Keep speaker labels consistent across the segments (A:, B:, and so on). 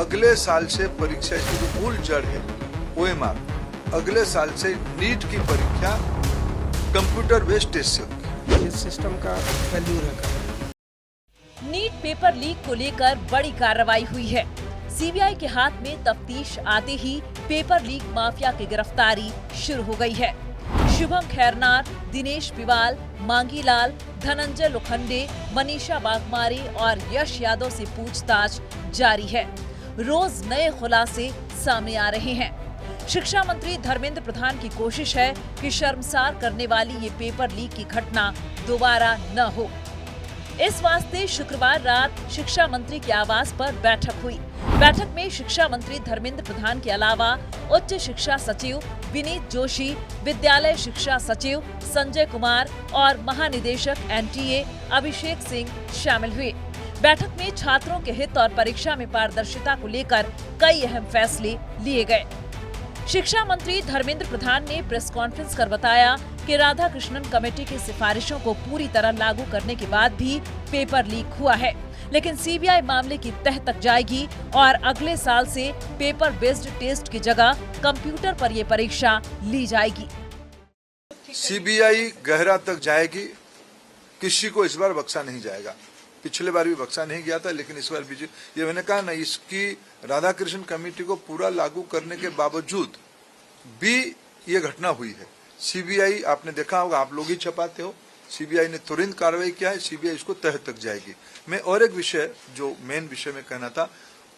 A: अगले साल से परीक्षा की जो मूल जड़ है OMR, अगले साल से नीट की परीक्षा कंप्यूटर बेस्ड टेस्ट से होगी।
B: इस सिस्टम का फेल्यूर है।
C: नीट पेपर लीक को लेकर बड़ी कार्रवाई हुई है। सीबीआई के हाथ में तफ्तीश आते ही पेपर लीक माफिया की गिरफ्तारी शुरू हो गई है। शुभम खैरनार, दिनेश पिवाल, मांगी लाल, धनंजय लोखंडे, मनीषा बागमारे और यश यादव से पूछताछ जारी है। रोज नए खुलासे सामने आ रहे हैं। शिक्षा मंत्री धर्मेंद्र प्रधान की कोशिश है कि शर्मसार करने वाली ये पेपर लीक की घटना दोबारा न हो। इस वास्ते शुक्रवार रात शिक्षा मंत्री के आवास पर बैठक हुई। बैठक में शिक्षा मंत्री धर्मेंद्र प्रधान के अलावा उच्च शिक्षा सचिव विनीत जोशी, विद्यालय शिक्षा सचिव संजय कुमार और महानिदेशक NTA अभिषेक सिंह शामिल हुए। बैठक में छात्रों के हित और परीक्षा में पारदर्शिता को लेकर कई अहम फैसले लिए गए। शिक्षा मंत्री धर्मेंद्र प्रधान ने प्रेस कॉन्फ्रेंस कर बताया कि राधाकृष्णन कमेटी की सिफारिशों को पूरी तरह लागू करने के बाद भी पेपर लीक हुआ है, लेकिन सीबीआई मामले की तह तक जाएगी और अगले साल से पेपर बेस्ड टेस्ट की जगह कंप्यूटर पर ये परीक्षा ली जाएगी।
A: सीबीआई गहरा तक जाएगी, किसी को इस बार बख्शा नहीं जाएगा। पिछले बार भी बख्शा नहीं गया था, लेकिन इस बार भी ये मैंने कहा ना, इसकी राधाकृष्णन कमेटी को पूरा लागू करने के बावजूद भी ये घटना हुई है। सीबीआई, आपने देखा होगा, आप लोग ही छपाते हो, सीबीआई ने तुरंत कार्रवाई किया है। सीबीआई इसको तह तक जाएगी। मैं और एक विषय, जो मेन विषय में कहना था,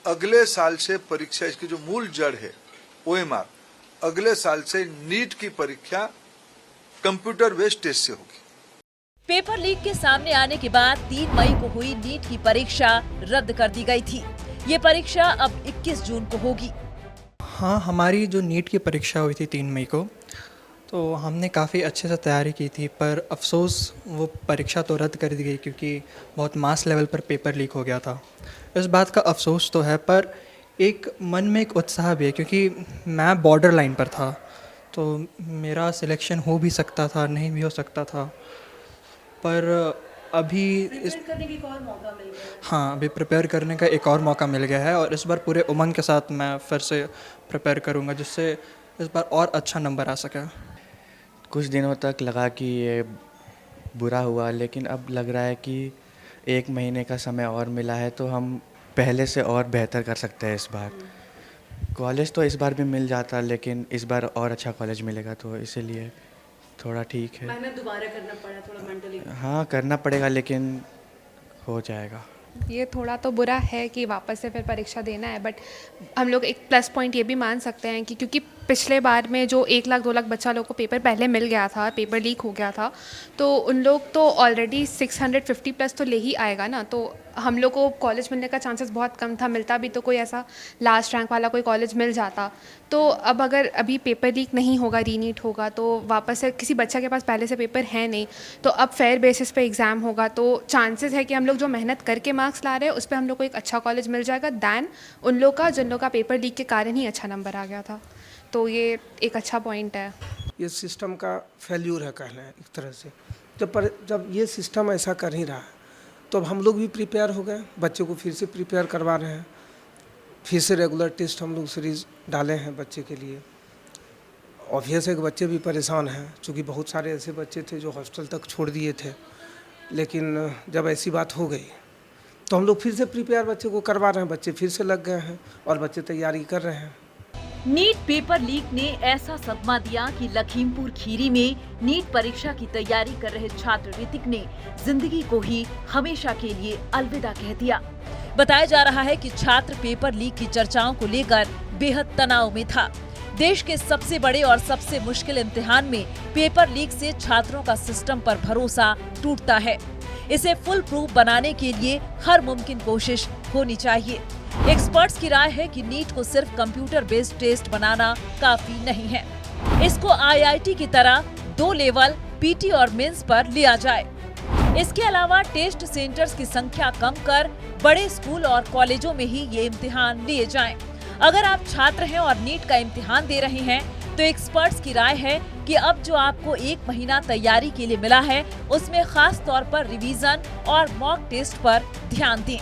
A: अगले साल से परीक्षा, इसकी जो मूल जड़ है OMR, अगले साल से नीट की परीक्षा कंप्यूटर बेस्ड टेस्ट से होगी।
C: पेपर लीक के सामने आने के बाद 3 मई को हुई नीट की परीक्षा रद्द कर दी गई थी। ये परीक्षा अब 21 जून को होगी।
D: हाँ, हमारी जो नीट की परीक्षा हुई थी 3 मई को, तो हमने काफ़ी अच्छे से तैयारी की थी, पर अफसोस वो परीक्षा तो रद्द कर दी गई क्योंकि बहुत मास लेवल पर पेपर लीक हो गया था। इस बात का अफसोस तो है, पर एक मन में एक उत्साह भी है क्योंकि मैं बॉर्डर लाइन पर था, तो मेरा सिलेक्शन हो भी सकता था, नहीं भी हो सकता था, पर अभी
C: करने की एक और मौका मिल गया।
D: हाँ, अभी प्रिपेयर करने का एक और मौका मिल गया है और इस बार पूरे उमंग के साथ मैं फिर से प्रिपेयर करूँगा, जिससे इस बार और अच्छा नंबर आ सके।
E: कुछ दिनों तक लगा कि ये बुरा हुआ, लेकिन अब लग रहा है कि 1 महीने का समय और मिला है तो हम पहले से और बेहतर कर सकते हैं इस बार। कॉलेज तो इस बार भी मिल जाता, लेकिन इस बार और अच्छा कॉलेज मिलेगा, तो इसीलिए थोड़ा ठीक है।
F: मेहनत दोबारा करना पड़ा थोड़ा मेंटली।
E: हाँ, करना पड़ेगा, लेकिन हो जाएगा।
G: ये थोड़ा तो बुरा है कि वापस से फिर परीक्षा देना है, बट हम लोग एक प्लस पॉइंट ये भी मान सकते हैं कि क्योंकि पिछले बार में जो 1 लाख 2 लाख बच्चा लोग को पेपर पहले मिल गया था, पेपर लीक हो गया था, तो उन लोग तो ऑलरेडी 650 प्लस तो ले ही आएगा ना, तो हम लोग को कॉलेज मिलने का चांसेस बहुत कम था। मिलता भी तो कोई ऐसा लास्ट रैंक वाला कोई कॉलेज मिल जाता। तो अब अगर अभी पेपर लीक नहीं होगा, रीनीट होगा, तो वापस से किसी बच्चा के पास पहले से पेपर है नहीं, तो अब फेयर बेसिस पे एग्ज़ाम होगा, तो चांसेस है कि हम लोग जो मेहनत करके मार्क्स ला रहे हैं उस पर हम लोग को एक अच्छा कॉलेज मिल जाएगा दैन उन लोग का जिन लोग का पेपर लीक के कारण ही अच्छा नंबर आ गया था। तो ये एक अच्छा पॉइंट है।
B: ये सिस्टम का फेल्यूर है, कहना है एक तरह से। जब ये सिस्टम ऐसा कर ही रहा है तो अब हम लोग भी प्रिपेयर हो गए, बच्चे को फिर से प्रिपेयर करवा रहे हैं, फिर से रेगुलर टेस्ट हम लोग सीरीज डाले हैं बच्चे के लिए। ऑब्वियस है कि बच्चे भी परेशान हैं, क्योंकि बहुत सारे ऐसे बच्चे थे जो हॉस्टल तक छोड़ दिए थे, लेकिन जब ऐसी बात हो गई तो हम लोग फिर से प्रिपेयर बच्चे को करवा रहे हैं। बच्चे फिर से लग गए हैं और बच्चे तैयारी कर रहे हैं।
C: नीट पेपर लीक ने ऐसा सदमा दिया कि लखीमपुर खीरी में नीट परीक्षा की तैयारी कर रहे छात्र ऋतिक ने जिंदगी को ही हमेशा के लिए अलविदा कह दिया। बताया जा रहा है कि छात्र पेपर लीक की चर्चाओं को लेकर बेहद तनाव में था। देश के सबसे बड़े और सबसे मुश्किल इम्तिहान में पेपर लीक से छात्रों का सिस्टम पर भरोसा टूटता है। इसे फुल प्रूफ बनाने के लिए हर मुमकिन कोशिश होनी चाहिए। एक्सपर्ट्स की राय है कि नीट को सिर्फ कंप्यूटर बेस्ड टेस्ट बनाना काफी नहीं है। इसको IIT की तरह 2 लेवल PT और मेंस पर लिया जाए। इसके अलावा टेस्ट सेंटर्स की संख्या कम कर बड़े स्कूल और कॉलेजों में ही ये इम्तिहान लिए जाएं। अगर आप छात्र हैं और नीट का इम्तिहान दे रहे हैं तो एक्सपर्ट्स की राय है कि अब जो आपको 1 महीना तैयारी के लिए मिला है उसमें खास तौर पर रिवीजन और मॉक टेस्ट पर ध्यान दें।